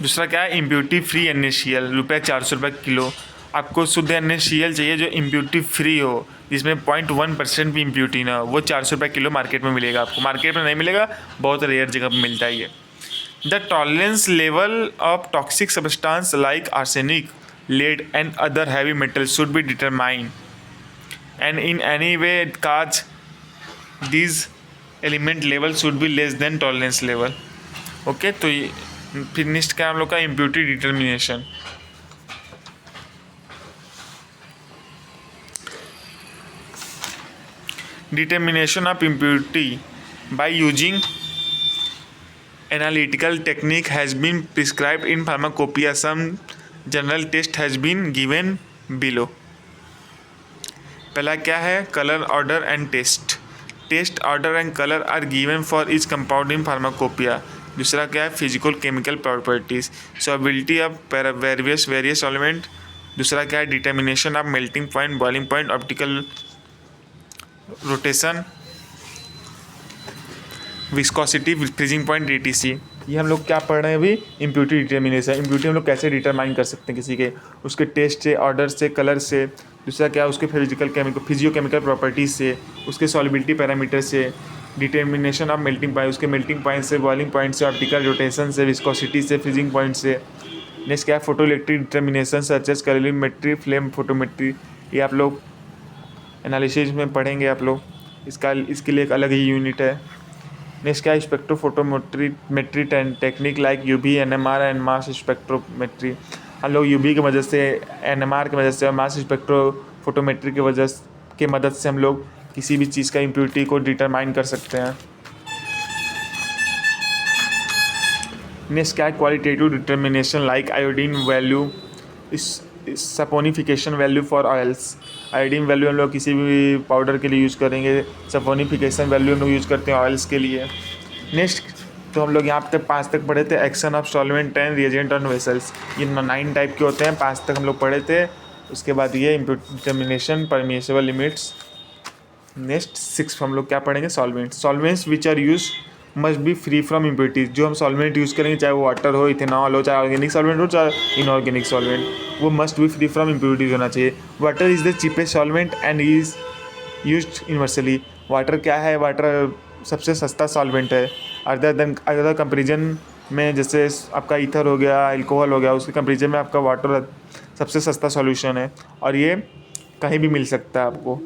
दूसरा क्या है, इम्प्योरिटी फ्री NaCl, ₹400 किलो। आपको शुद्ध NaCl चाहिए जो इम्प्योरिटी फ्री हो, जिसमें 0.1% भी इम्प्योरिटी ना हो, वो ₹400 किलो मार्केट में मिलेगा आपको। मार्केट में नहीं मिलेगा, बहुत रेयर जगह पर मिलता है ये। The tolerance level of toxic substance like arsenic, lead and other heavy metals should be determined, and in any way cause these element level should be less than tolerance level। Okay, तो फिर next क्या हम लोग का, impurity determination. Determination of impurity by using analytical technique has been prescribed in pharmacopoeia. Some general test has been given below. पहला क्या है, colour odour and taste. Taste odour and colour are given for each compound in pharmacopoeia. दूसरा क्या है, physical chemical properties, solubility of various solvent. दूसरा क्या है, determination of melting point, boiling point, optical rotation, viscosity, freezing point, DTC। ये हम लोग क्या पढ़ रहे हैं अभी, इम्प्योरिटी डिटर्मिनेशन। इम्प्योरिटी हम लोग कैसे डिटरमाइन कर सकते हैं किसी के, उसके टेस्ट से, ऑर्डर से, कलर से। दूसरा क्या, उसके फिजियो-केमिकल प्रॉपर्टीज से, उसके सॉल्युबिलिटी पैरामीटर से, डिटर्मिनेशन ऑफ मेल्टिंग पॉइंट, उसके मेल्टिंग पॉइंट से, बॉइलिंग पॉइंट से, ऑप्टिकल रोटेशन से, विस्कोसिटी से, फ्रीजिंग पॉइंट से। नेक्स्ट क्या है, photoelectric determination such as colorimetry, flame photometry. ये आप लोग एनालिसिस में पढ़ेंगे आप लोग, इसके लिए एक अलग ही यूनिट है। नेक्स्ट क्या है, spectrophotometry technique like UV, NMR and mass spectrometry. हम लोग UV की मदद से, NMR की मदद से और मास स्पेक्ट्रोफोटोमेट्री की मदद से हम लोग किसी भी चीज़ का इम्प्योरिटी को डिटरमाइन कर सकते हैं। नेक्स्ट क्या है, qualitative determination like iodine value, saponification value for oils. Iodine value हम लोग किसी भी पाउडर के लिए यूज़ करेंगे, सपोनिफिकेशन वैल्यू हम लोग यूज़ करते हैं ऑयल्स के लिए। नेक्स्ट तो हम लोग यहाँ तक 5 तक पढ़े थे, action of solvent and reagent on vessels. ये 9 टाइप के होते हैं, 5 तक हम लोग पढ़े थे। उसके बाद ये डिटर्मिनेशन, परमिसिबल लिमिट्स। नेक्स्ट 6 हम लोग क्या पढ़ेंगे, solvents which are use must be free from impurities. जो हम सॉल्वेंट यूज़ करेंगे, चाहे वो वाटर हो, इथेनॉल हो, चाहे ऑर्गेनिक सॉल्वेंट हो, चाहे इनऑर्गेनिक सॉल्वेंट, वो must be free from impurities होना चाहिए। Water is the cheapest solvent and is used universally. Water क्या है, वाटर सबसे सस्ता सॉल्वेंट है। अदर कंपेरिजन में, जैसे आपका ईथर हो गया, अल्कोहल हो गया, उसके कंपेरिजन में आपका वाटर सबसे सस्ता सॉल्यूशन है और ये कहीं भी मिल सकता है आपको।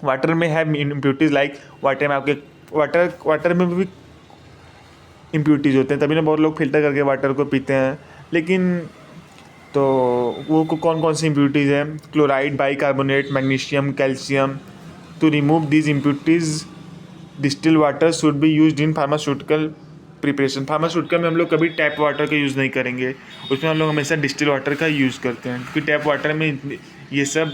वाटर में है इम्प्योरिटीज़ लाइक, वाटर में भी इम्प्योरिटीज़ होते हैं, तभी ना बहुत लोग फिल्टर करके वाटर को पीते हैं। लेकिन तो वो कौन कौन सी इम्प्योरिटीज़ हैं, chloride, bicarbonate, magnesium, calcium. To remove these impurities distil water should be used in pharmaceutical preparation. Pharmaceutical में हम लोग कभी टैप वाटर का यूज़ नहीं करेंगे, उसमें हम लोग हमेशा डिस्टिल वाटर का यूज़ करते हैं, क्योंकि टैप वाटर में ये सब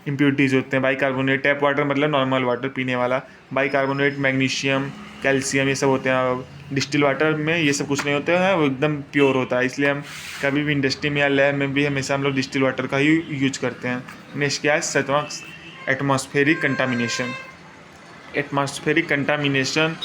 इम्प्योरिटीज़ होते हैं। बाइकार्बोनेट, टैप वाटर मतलब नॉर्मल वाटर पीने वाला, बाइकार्बोनेट, मैग्नीशियम, कैल्शियम, ये सब होते हैं। डिस्टिल वाटर में ये सब कुछ नहीं होता है, वो एकदम प्योर होता है, इसलिए हम कभी भी इंडस्ट्री में या लैब में भी हमेशा हम लोग डिस्टिल वाटर का ही यूज करते हैं। नेक्स्ट क्या है, 7वां, atmospheric contamination. Atmospheric contamination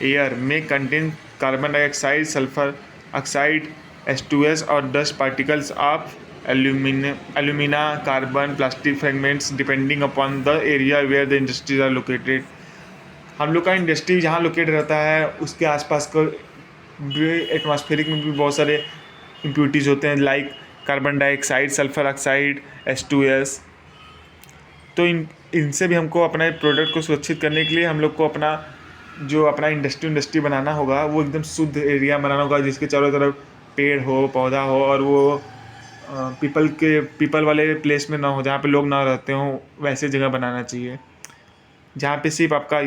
air में contain carbon dioxide, sulphur oxide, H2S और dust particles of alumina, carbon, plastic fragments depending upon the area where the industries are located। हम लोग का इंडस्ट्री जहाँ लोकेट रहता है उसके आसपास का एटमॉस्फेरिक में भी बहुत सारे इम्प्योरिटीज़ होते हैं, like carbon dioxide, sulphur oxide, H2S। तो इनसे भी हमको अपने प्रोडक्ट को सुरक्षित करने के लिए हम लोग को अपना इंडस्ट्री बनाना होगा, वो एकदम शुद्ध एरिया बनाना होगा, जिसके चारों तरफ पेड़ हो, पौधा हो, और वो पीपल वाले प्लेस में ना हो, जहाँ पे लोग ना रहते हों, वैसे जगह बनाना चाहिए जहाँ पे सिर्फ आपका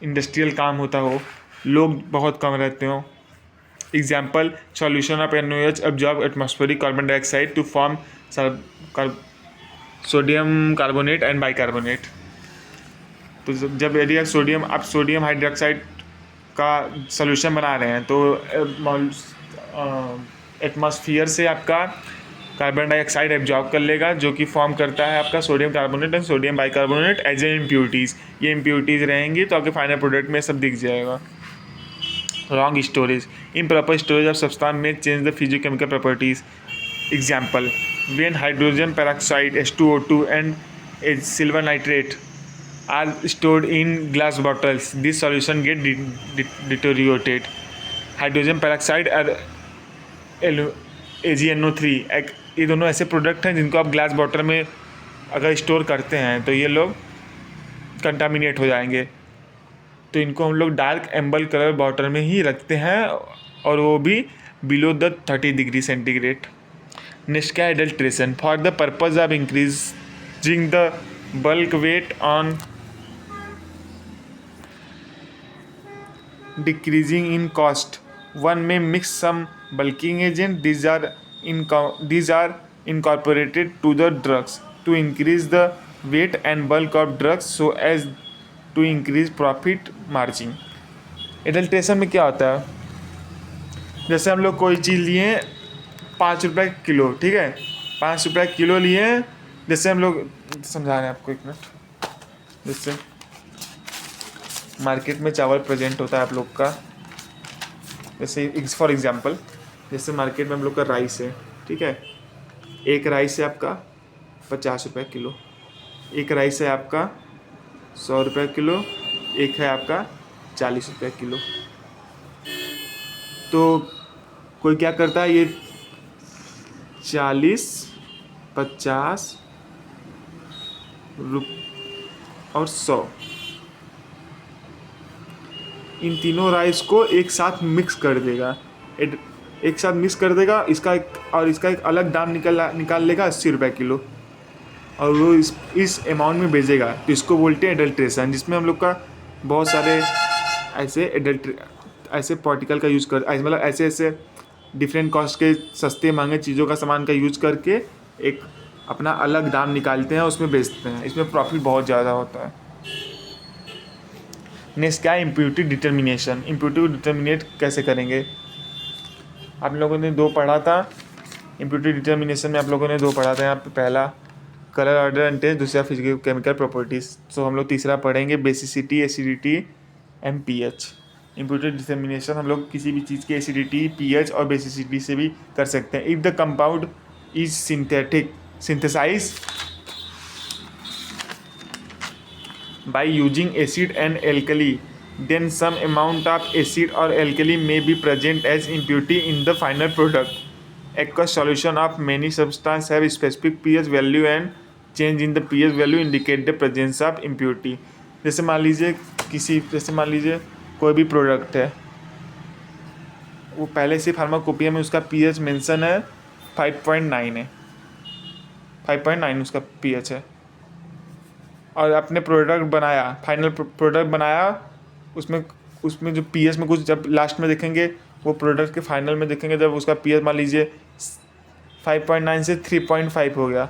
इंडस्ट्रियल काम होता हो, लोग बहुत कम रहते हों। Example, solution of NaOH absorb atmospheric carbon dioxide to form sodium carbonate and bicarbonate. तो जब यदि आप सोडियम हाइड्रोक्साइड का सॉल्यूशन बना रहे हैं, तो एटमॉस्फियर से आपका कार्बन डाइऑक्साइड एब्जॉर्ब कर लेगा, जो कि फॉर्म करता है आपका sodium carbonate and sodium bicarbonate as a impurities. ये इम्प्योरिटीज़ रहेंगी तो आपके फाइनल प्रोडक्ट में सब दिख जाएगा। Wrong storage. Improper storage of substance may change the physiochemical properties. Example: when hydrogen peroxide (H2O2) and silver nitrate are stored in glass bottles, this solution get deteriorated. Hydrogen peroxide और AgNO3 ये दोनों ऐसे product हैं जिनको आप glass bottle में अगर store करते हैं तो ये लोग कंटामिनेट हो जाएंगे। तो इनको हम लोग डार्क एम्बर कलर बॉटल में ही रखते हैं और वो भी below the 30 degree centigrade. Next क्या है, adulteration. For the purpose of increasing the bulk weight on decreasing in cost, one may mix some bulking agent. These are incorporated to the drugs to increase the weight and bulk of drugs so as to increase profit margin. Adulteration में क्या होता है, जैसे हम लोग कोई चीज़ लिए 5 रुपये किलो, ठीक है, 5 रुपये किलो लिए। जैसे हम लोग समझा रहे हैं आपको, एक मिनट। जैसे मार्केट में चावल प्रेजेंट होता है आप लोग का, जैसे फॉर एग्जांपल जैसे मार्केट में हम लोग का राइस है, ठीक है, एक राइस है आपका 50 रुपये किलो, एक राइस है आपका 100 रुपये किलो, एक है आपका 40 रुपये किलो। तो कोई क्या करता है, ये 40, 50 और 100 इन तीनों राइस को एक साथ मिक्स कर देगा, एक साथ मिक्स कर देगा। इसका एक अलग दाम निकाल लेगा 80 रुपये किलो, और वो इस अमाउंट में बेचेगा। तो इसको बोलते हैं एडल्ट्रेशन, जिसमें हम लोग का बहुत सारे ऐसे पार्टिकल का यूज़ कर, मतलब ऐसे डिफरेंट कॉस्ट के सस्ते महंगे चीज़ों का सामान का यूज करके एक अपना अलग दाम निकालते हैं, उसमें बेचते हैं। इसमें प्रॉफिट बहुत ज़्यादा होता है। नेक्स्ट क्या है, इम्प्योरिटी डिटर्मिनेशन। इम्प्योरिटी डिटर्मिनेट कैसे करेंगे, आप लोगों ने 2 पढ़ा था। इम्प्योरिटी डिटर्मिनेशन में आप लोगों ने 2 पढ़ा था यहाँ पे, पहला कलर ऑर्डर एंड टेस्ट, दूसरा फिजिकल केमिकल प्रॉपर्टीज़। तो हम लोग तीसरा पढ़ेंगे basicity, acidity and pH. Impurity determination हम लोग किसी भी चीज़ की एसिडिटी, पीएच और बेसिसिटी से भी कर सकते हैं। If the compound is synthesise by using acid and alkali, then some amount of acid or alkali may be present as impurity in the final product. Aqueous solution of many substances have specific pH value and change in the pH value indicate the presence of impurity. जैसे मान लीजिए कोई भी product है, वो पहले से pharmacopoeia में उसका पीएच मेंशन है 5.9 है, 5.9 उसका पीएच है, और आपने प्रोडक्ट बनाया, फाइनल प्रोडक्ट बनाया, उसमें जो पीएच में कुछ जब लास्ट में देखेंगे, वो प्रोडक्ट के फाइनल में देखेंगे जब उसका पीएच मान लीजिए 5.9 से 3.5 हो गया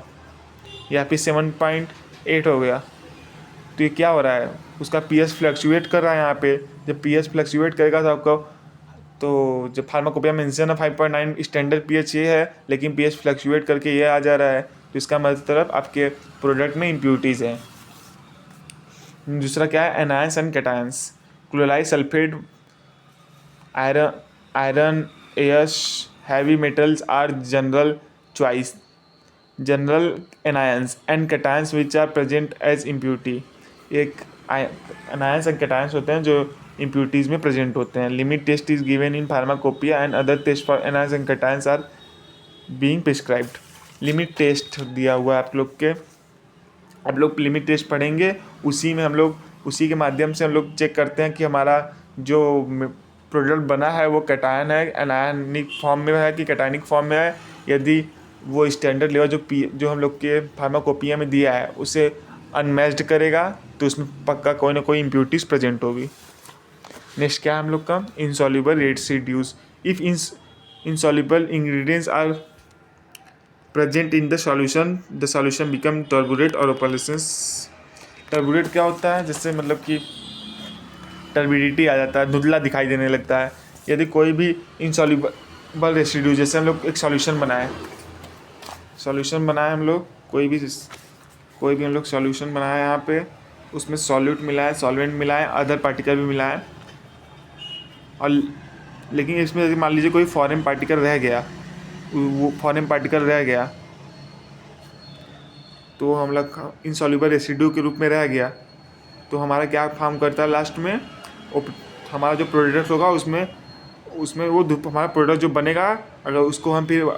या फिर 7.8 हो गया, तो ये क्या हो रहा है, उसका पीएच फ्लक्चुएट कर रहा है। यहाँ पे जब पीएच फ्लक्चुएट करेगा तो आपको, तो जब फार्माकोपिया मेंशन है 5.9 स्टैंडर्ड पीएच ये है, लेकिन पीएच फ्लक्चुएट करके ये आ जा रहा है, तो इसका मतलब आपके प्रोडक्ट में इम्प्योरिटीज़ है। दूसरा क्या है, anions and cations. Chloride, sulphate, iron, airs, heavy metals are general anions and cations which are present as impurity. एक एनायंस एंड कैटायंस होते हैं जो इम्प्योरिटीज़ में प्रेजेंट होते हैं। Limit test is given in pharmacopoeia and other test for anions and cations are being prescribed. Limit test दिया हुआ है आप लोग लिमिट टेस्ट पढ़ेंगे, उसी के माध्यम से हम लोग चेक करते हैं कि हमारा जो प्रोडक्ट बना है वो कैटायन है, एनायनिक फॉर्म में है कि कैटायनिक फॉर्म में है। यदि वो स्टैंडर्ड लेवल जो हम लोग के फार्माकोपिया में दिया है उसे अनमैच्ड करेगा, तो उसमें पक्का कोई ना कोई इम्प्योरिटीज़ प्रेजेंट होगी। नेक्स्ट क्या है हम लोग का, insoluble residues. If insoluble ingredients are present in the solution become turbulent और ओपलेसेंस। टर्बुलेंट क्या होता है, जैसे मतलब कि टर्बिडिटी आ जाता है, धुंधला दिखाई देने लगता है। यदि कोई भी इनसॉल्युबल रेसिड्यू, जैसे हम लोग एक सॉल्यूशन बनाए हम लोग कोई भी हम लोग सॉल्यूशन बनाए, यहाँ पे उसमें सॉल्यूट मिला है, सॉल्वेंट मिला है, अदर पार्टिकल भी मिला है, और लेकिन इसमें यदि मान लीजिए कोई फॉरेन पार्टिकल रह गया, वो फॉरेन पार्टिकल रह गया तो हम लोग इनसॉल्युबल रेसिड्यू के रूप में रह गया, तो हमारा क्या फॉर्म करता है लास्ट में, हमारा जो प्रोडक्ट होगा उसमें वो हमारा प्रोडक्ट जो बनेगा, अगर उसको हम फिर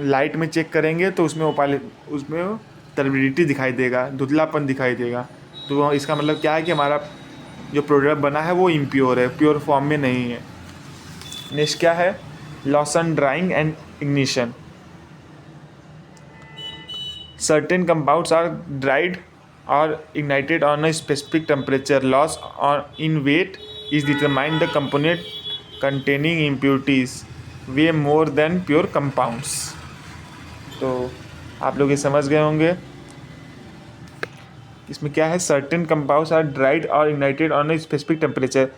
लाइट में चेक करेंगे तो उसमें टर्बिडिटी दिखाई देगा, धुंधलापन दिखाई देगा। तो इसका मतलब क्या है कि हमारा जो प्रोडक्ट बना है वो इम्प्योर है, प्योर फॉर्म में नहीं है। नेक्स्ट क्या है, loss on drying and ignition. Certain compounds are dried or ignited on a specific temperature. Loss in weight is determined the component containing impurities weigh more than pure compounds. तो आप लोग ये समझ गए होंगे इसमें क्या है, सर्टेन कंपाउंड्स आर ड्राइड और ignited on a specific temperature.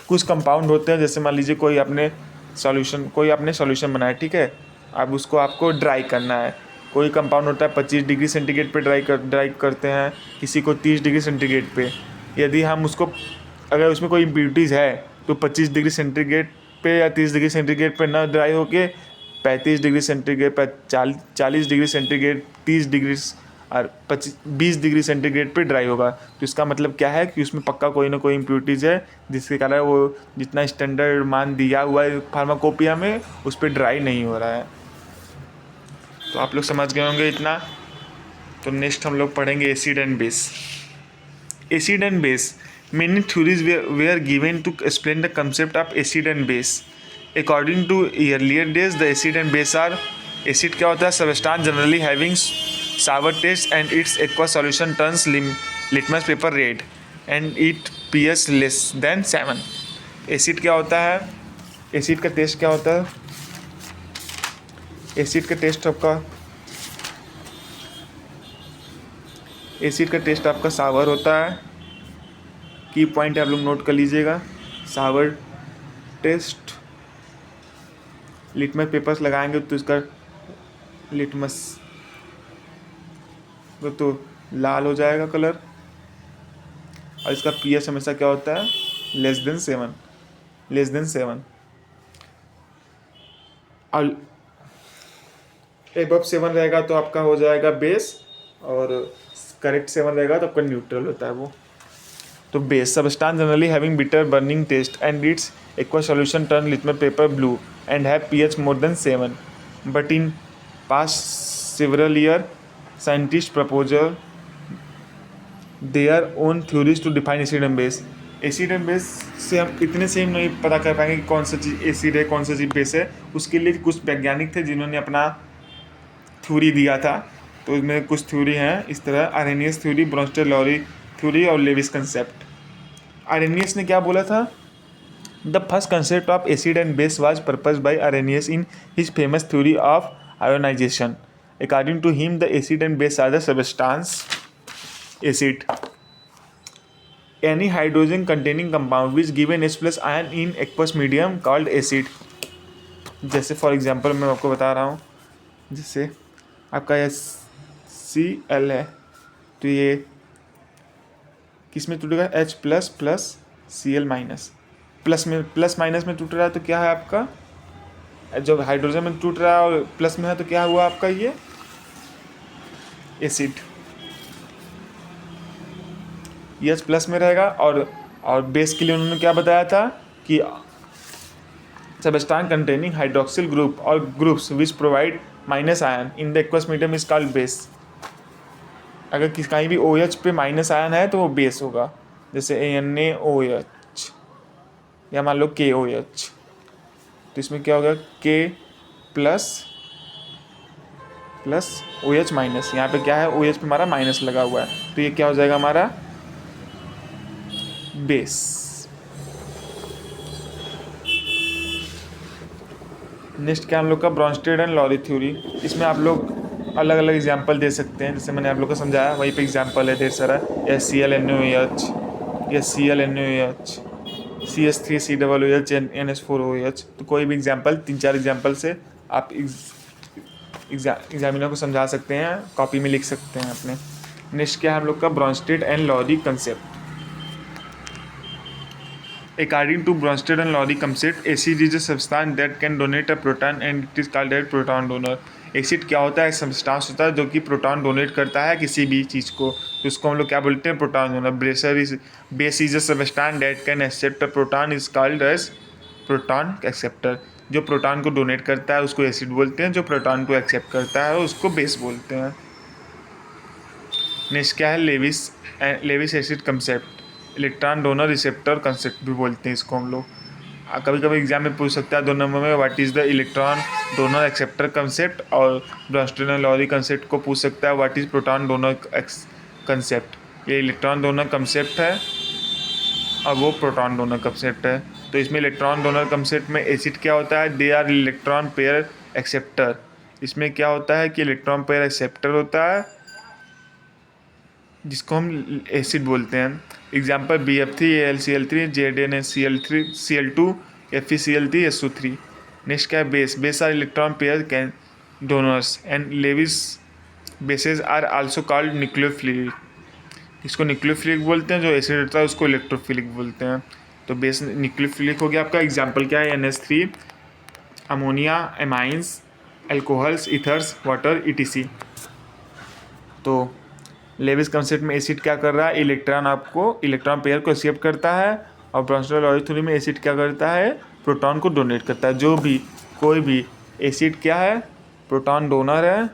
कुछ कंपाउंड होते हैं, जैसे मान लीजिए कोई आपने सॉल्यूशन बनाया, ठीक है, अब उसको आपको ड्राई करना है। कोई कंपाउंड होता है 25 डिग्री सेंटीग्रेड पे ड्राई करते हैं, किसी को 30 डिग्री सेंटीग्रेड पे। यदि हम उसको, अगर उसमें कोई इम्प्योरिटीज़ है तो 25 डिग्री सेंटीग्रेड पे या 30 डिग्री सेंटीग्रेड पे ना ड्राई होके 35 डिग्री सेंटीग्रेड पे, 40 डिग्री सेंटीग्रेड, 30 डिग्री और 20 डिग्री सेंटीग्रेड पे ड्राई होगा। तो इसका मतलब क्या है कि उसमें पक्का कोई ना कोई इम्प्योरिटीज़ है, जिसके कारण वो जितना स्टैंडर्ड मान दिया हुआ है फार्माकोपिया में उस पर ड्राई नहीं हो रहा है। तो आप लोग समझ गए होंगे इतना। तो नेक्स्ट हम लोग पढ़ेंगे acid and base. Acid and base, many theories were given to explain the concept of acid and base. According to earlier days the acid and base are, acid क्या होता है, substance generally having sour taste and its aqueous solution turns litmus paper red and it pH less than 7। Acid क्या होता है, acid का test क्या होता है, एसिड का टेस्ट आपका सावर होता है। की पॉइंट आप लोग नोट कर लीजिएगा, सावर टेस्ट। लिटमस पेपर्स लगाएंगे तो इसका लिटमस तो लाल हो जाएगा कलर, और इसका पीएच हमेशा क्या होता है, लेस देन 7। और एबव 7 रहेगा तो आपका हो जाएगा बेस, और करेक्ट 7 रहेगा तो आपका न्यूट्रल होता है वो। तो base, substance generally having bitter burning taste and its aqueous solution turn litmus paper blue and have pH more than 7, but in past several year scientists propose their own theories to define acid and base। Acid and base से हम इतने से ही नहीं पता कर पाएंगे कि कौन सा चीज़ एसिड है, कौन सा चीज़ बेस है। उसके लिए कुछ वैज्ञानिक थे जिन्होंने अपना थ्योरी दिया था। तो इसमें कुछ थ्योरी हैं इस तरह, आरेनियस थ्योरी, ब्रोंस्टेड-लॉरी थ्योरी और लेविस कंसेप्ट। आरेनियस ने क्या बोला था, the first concept of acid and base was proposed by Arrhenius in his famous theory of ionisation. According to him, the acid and base are the substance acid, any hydrogen containing compound which give an H plus ion in aqueous medium called acid। जैसे for example मैं आपको बता रहा हूँ, जैसे आपका HCl है तो ये किस में टूटेगा, H plus plus Cl minus, plus minus में टूट रहा है तो क्या है आपका, जब हाइड्रोजन में टूट रहा है और प्लस में है तो क्या हुआ आपका ये एसिड। एच प्लस में रहेगा। और बेस के लिए उन्होंने क्या बताया था कि सबस्टेंस कंटेनिंग हाइड्रोक्सिल ग्रुप और groups which provide minus ion in the aqueous medium is called base. अगर कहीं भी OH पे माइनस आयन है तो वो बेस होगा, जैसे NaOH या मान लो KOH। तो इसमें क्या होगा, K प्लस OH माइनस, यहाँ पे क्या है OH पे हमारा माइनस लगा हुआ है, तो ये क्या हो जाएगा हमारा बेस। नेक्स्ट क्या हम लोग का ब्रोंस्टेड एंड लॉरी थ्योरी। इसमें आप लोग अलग अलग एग्जांपल दे सकते हैं, जैसे मैंने आप लोग को समझाया वहीं पे एग्जांपल है ढेर सारा, HClNaOH या ClNaOH, CH3COOH NH4OH। तो कोई भी एग्जांपल, 3-4 एग्जांपल से आप एग्जामिनर को समझा सकते हैं, कॉपी में लिख सकते हैं अपने। नेक्स्ट क्या है हम लोग का Bronsted and Lowry concept. According to Bronsted and Lowry concept, acid is a substance that can donate a proton and it is called as proton donor. Acid क्या होता है? सब्सटेंस होता है जो कि प्रोटॉन डोनेट करता है किसी भी चीज़ को, तो उसको हम लोग क्या बोलते हैं? Proton donor. Base is a substance that can accept a proton is called as proton acceptor. जो प्रोटॉन को डोनेट करता है उसको एसिड बोलते हैं, जो प्रोटॉन को एक्सेप्ट करता है उसको बेस बोलते हैं. नेक्स्ट क्या है? Lewis acid concept. Electron donor receptor concept भी बोलते हैं इसको हम लोग. कभी कभी एग्जाम में पूछ सकता है 2 नंबर में, what is the electron donor acceptor concept, और ब्रॉन्स्टेड एंड लॉरी कंसेप्ट को पूछ सकता है what is proton donor concept. ये इलेक्ट्रॉन डोनर कंसेप्ट है और वो प्रोटॉन डोनर कंसेप्ट है. तो इसमें इलेक्ट्रॉन डोनर कंसेप्ट में एसिड क्या होता है? They are electron pair acceptor. इसमें क्या होता है कि इलेक्ट्रॉन पेयर एक्सेप्टर होता है जिसको हम एसिड बोलते हैं. Example BF3 AlCl3 ZnCl3 Cl2 FeCl3 SO3. Next क्या है? Base are electron pair can donors and Lewis bases are also called nucleophilic. इसको न्यूक्लियोफिलिक बोलते हैं, जो एसिड होता है उसको इलेक्ट्रोफिलिक बोलते हैं. तो बेस न्यूक्लियोफिलिक हो गया आपका. एग्जाम्पल क्या है? NH3, ammonia, amines, alcohols, ethers, water ETC. तो लेविस कंसेप्ट में एसिड क्या कर रहा है? इलेक्ट्रॉन पेयर को एक्सेप्ट करता है, और ब्रॉन्स्टेड लॉरी थ्योरी में एसिड क्या करता है? प्रोटॉन को डोनेट करता है. कोई भी एसिड क्या है? प्रोटॉन डोनर है.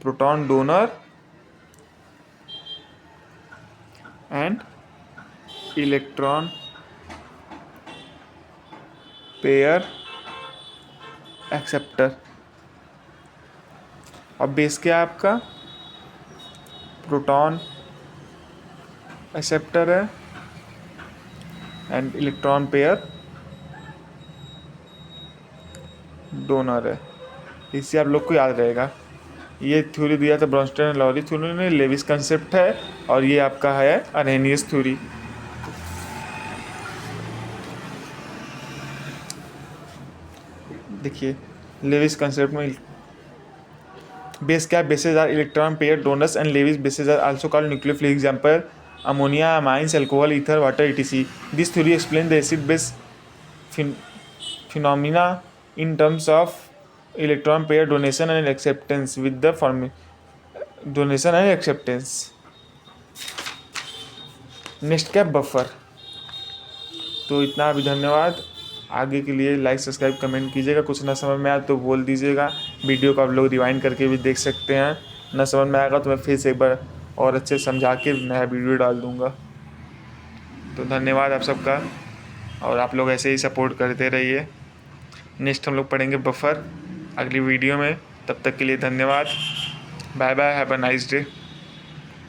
Proton donor and electron pair acceptor. अब बेस क्या है आपका? प्रोटॉन एक्सेप्टर है एंड इलेक्ट्रॉन पेयर डोनर है. इससे आप लोग को याद रहेगा. ये थ्योरी दिया था ब्रॉन्स्टेड एंड लॉरी थ्योरी ने. लेविस कंसेप्ट है और ये आपका है अरेनियस थ्योरी. देखिए लेविस कंसेप्ट में बेस क्या? Bases are electron pair donors and Lewis bases are also called nucleophilic. Example ammonia, amines, alcohol, ether, water ETC. This theory explain the acid base phenomena in terms of electron pair donation and acceptance with the donation and acceptance. Next क्या? Buffer. तो इतना अभी धन्यवाद. आगे के लिए like subscribe comment कीजिएगा. कुछ ना समझ में आया तो बोल दीजिएगा. वीडियो को आप लोग रिवाइंड करके भी देख सकते हैं. ना समझ में आएगा तो मैं फिर से एक बार और अच्छे समझा के नया वीडियो डाल दूँगा. तो धन्यवाद आप सबका, और आप लोग ऐसे ही सपोर्ट करते रहिए. नेक्स्ट हम लोग पढ़ेंगे बफर अगली वीडियो में. तब तक के लिए धन्यवाद. Bye bye. Have a nice day.